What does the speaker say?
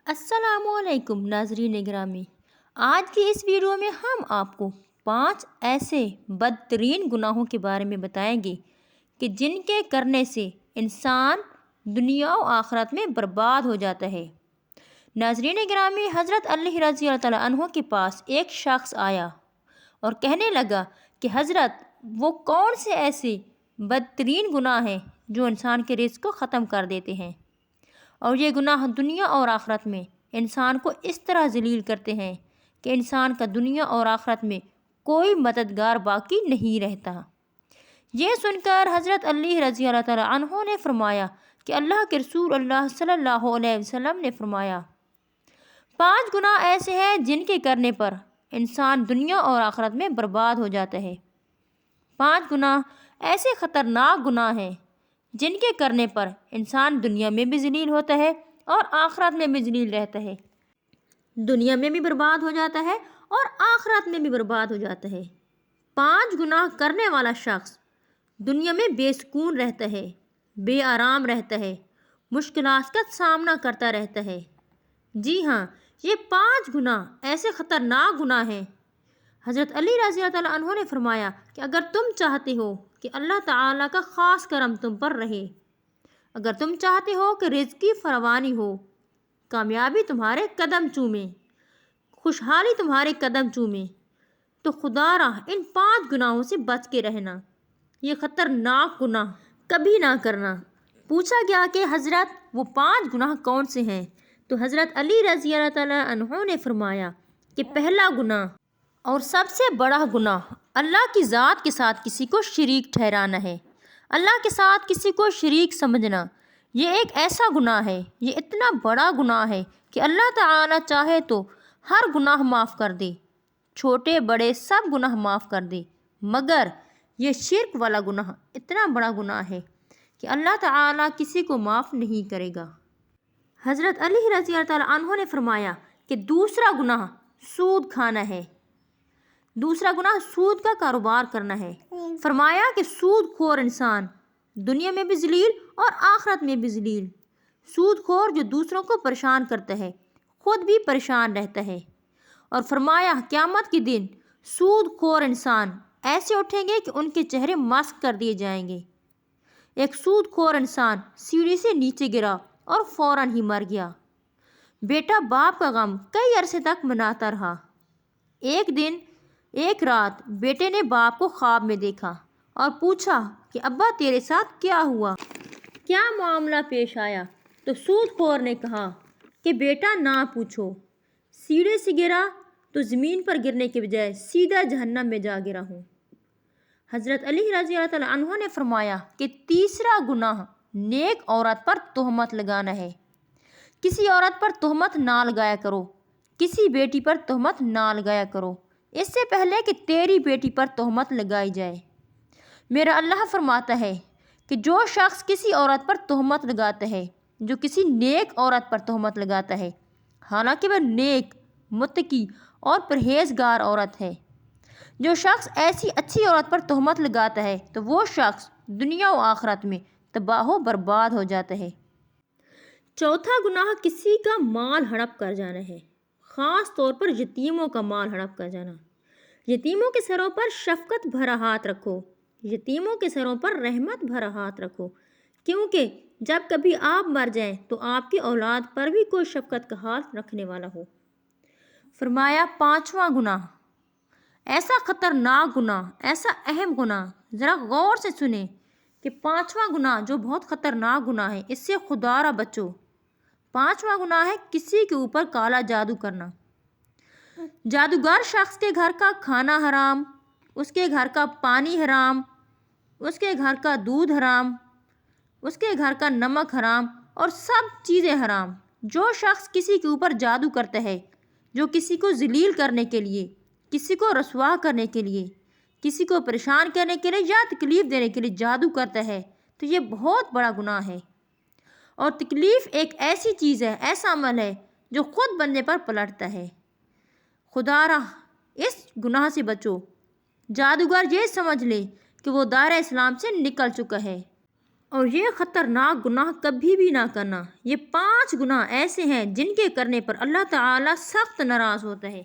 السلام علیکم ناظرین گرامی، آج کی اس ویڈیو میں ہم آپ کو 5 ایسے بدترین گناہوں کے بارے میں بتائیں گے کہ جن کے کرنے سے انسان دنیا و آخرت میں برباد ہو جاتا ہے۔ ناظرین گرامی، حضرت علی رضی اللہ تعالیٰ عنہ کے پاس ایک شخص آیا اور کہنے لگا کہ حضرت وہ کون سے ایسے بدترین گناہ ہیں جو انسان کے رزق کو ختم کر دیتے ہیں، اور یہ گناہ دنیا اور آخرت میں انسان کو اس طرح ذلیل کرتے ہیں کہ انسان کا دنیا اور آخرت میں کوئی مددگار باقی نہیں رہتا۔ یہ سن کر حضرت علی رضی اللہ تعالیٰ عنہ نے فرمایا کہ اللہ کے رسول اللہ صلی اللہ علیہ وسلم نے فرمایا 5 گناہ ایسے ہیں جن کے کرنے پر انسان دنیا اور آخرت میں برباد ہو جاتا ہے۔ 5 گناہ ایسے خطرناک گناہ ہیں جن کے کرنے پر انسان دنیا میں بھی ذلیل ہوتا ہے اور آخرت میں بھی ذلیل رہتا ہے، دنیا میں بھی برباد ہو جاتا ہے اور آخرت میں بھی برباد ہو جاتا ہے۔ 5 گناہ کرنے والا شخص دنیا میں بے سکون رہتا ہے، بے آرام رہتا ہے، مشکلات کا سامنا کرتا رہتا ہے۔ جی ہاں، یہ 5 گناہ ایسے خطرناک گناہ ہیں۔ حضرت علی رضی اللہ تعالیٰ عنہ نے فرمایا کہ اگر تم چاہتے ہو کہ اللہ تعالیٰ کا خاص کرم تم پر رہے، اگر تم چاہتے ہو کہ رزق کی فراوانی ہو، کامیابی تمہارے قدم چومے، خوشحالی تمہارے قدم چومے، تو خدا را ان 5 گناہوں سے بچ کے رہنا، یہ خطرناک گناہ کبھی نہ کرنا۔ پوچھا گیا کہ حضرت وہ 5 گناہ کون سے ہیں؟ تو حضرت علی رضی اللہ تعالیٰ عنہ نے فرمایا کہ پہلا گناہ اور سب سے بڑا گناہ اللہ کی ذات کے ساتھ کسی کو شریک ٹھہرانا ہے، اللہ کے ساتھ کسی کو شریک سمجھنا۔ یہ ایک ایسا گناہ ہے، یہ اتنا بڑا گناہ ہے کہ اللہ تعالیٰ چاہے تو ہر گناہ معاف کر دے، چھوٹے بڑے سب گناہ معاف کر دے، مگر یہ شرک والا گناہ اتنا بڑا گناہ ہے کہ اللہ تعالیٰ کسی کو معاف نہیں کرے گا۔ حضرت علی رضی اللہ تعالیٰ عنہ نے فرمایا کہ دوسرا گناہ سود کھانا ہے، دوسرا گناہ سود کا کاروبار کرنا ہے۔ فرمایا کہ سود خور انسان دنیا میں بھی ذلیل اور آخرت میں بھی ذلیل۔ سود خور جو دوسروں کو پریشان کرتا ہے، خود بھی پریشان رہتا ہے۔ اور فرمایا قیامت کے دن سود خور انسان ایسے اٹھیں گے کہ ان کے چہرے مسخ کر دیے جائیں گے۔ ایک سود خور انسان سیڑھی سے نیچے گرا اور فوراً ہی مر گیا۔ بیٹا باپ کا غم کئی عرصے تک مناتا رہا۔ ایک دن ایک رات بیٹے نے باپ کو خواب میں دیکھا اور پوچھا کہ ابا تیرے ساتھ کیا ہوا، کیا معاملہ پیش آیا؟ تو سود خور نے کہا کہ بیٹا نہ پوچھو، سیڑھے سے گرا تو زمین پر گرنے کے بجائے سیدھا جہنم میں جا گرا ہوں۔ حضرت علی رضی اللہ تعالیٰ عنہ نے فرمایا کہ تیسرا گناہ نیک عورت پر تہمت لگانا ہے۔ کسی عورت پر تہمت نہ لگایا کرو، کسی بیٹی پر تہمت نہ لگایا کرو اس سے پہلے کہ تیری بیٹی پر تہمت لگائی جائے۔ میرا اللہ فرماتا ہے کہ جو شخص کسی عورت پر تہمت لگاتا ہے، جو کسی نیک عورت پر تہمت لگاتا ہے، حالانکہ وہ نیک، متقی اور پرہیزگار عورت ہے، جو شخص ایسی اچھی عورت پر تہمت لگاتا ہے تو وہ شخص دنیا و آخرت میں تباہ و برباد ہو جاتا ہے۔ چوتھا گناہ کسی کا مال ہڑپ کر جانا ہے، خاص طور پر یتیموں کا مال ہڑپ کر جانا۔ یتیموں کے سروں پر شفقت بھرا ہاتھ رکھو، یتیموں کے سروں پر رحمت بھرا ہاتھ رکھو، کیونکہ جب کبھی آپ مر جائیں تو آپ کی اولاد پر بھی کوئی شفقت کا ہاتھ رکھنے والا ہو۔ فرمایا 5واں گناہ ایسا خطرناک گناہ، ایسا اہم گناہ، ذرا غور سے سنیں کہ 5واں گناہ جو بہت خطرناک گناہ ہے، اس سے خدا را بچو۔ 5واں گناہ ہے کسی کے اوپر کالا جادو کرنا۔ جادوگر شخص کے گھر کا کھانا حرام، اس کے گھر کا پانی حرام، اس کے گھر کا دودھ حرام، اس کے گھر کا نمک حرام اور سب چیزیں حرام۔ جو شخص کسی کے اوپر جادو کرتا ہے، جو کسی کو ذلیل کرنے کے لیے، کسی کو رسوا کرنے کے لیے، کسی کو پریشان کرنے کے لیے یا تکلیف دینے کے لیے جادو کرتا ہے تو یہ بہت بڑا گناہ ہے۔ اور تکلیف ایک ایسی چیز ہے، ایسا عمل ہے جو خود بندے پر پلٹتا ہے۔ خدا را اس گناہ سے بچو۔ جادوگر یہ سمجھ لے کہ وہ دائرہ اسلام سے نکل چکا ہے، اور یہ خطرناک گناہ کبھی بھی نہ کرنا۔ یہ 5 گناہ ایسے ہیں جن کے کرنے پر اللہ تعالیٰ سخت ناراض ہوتا ہے۔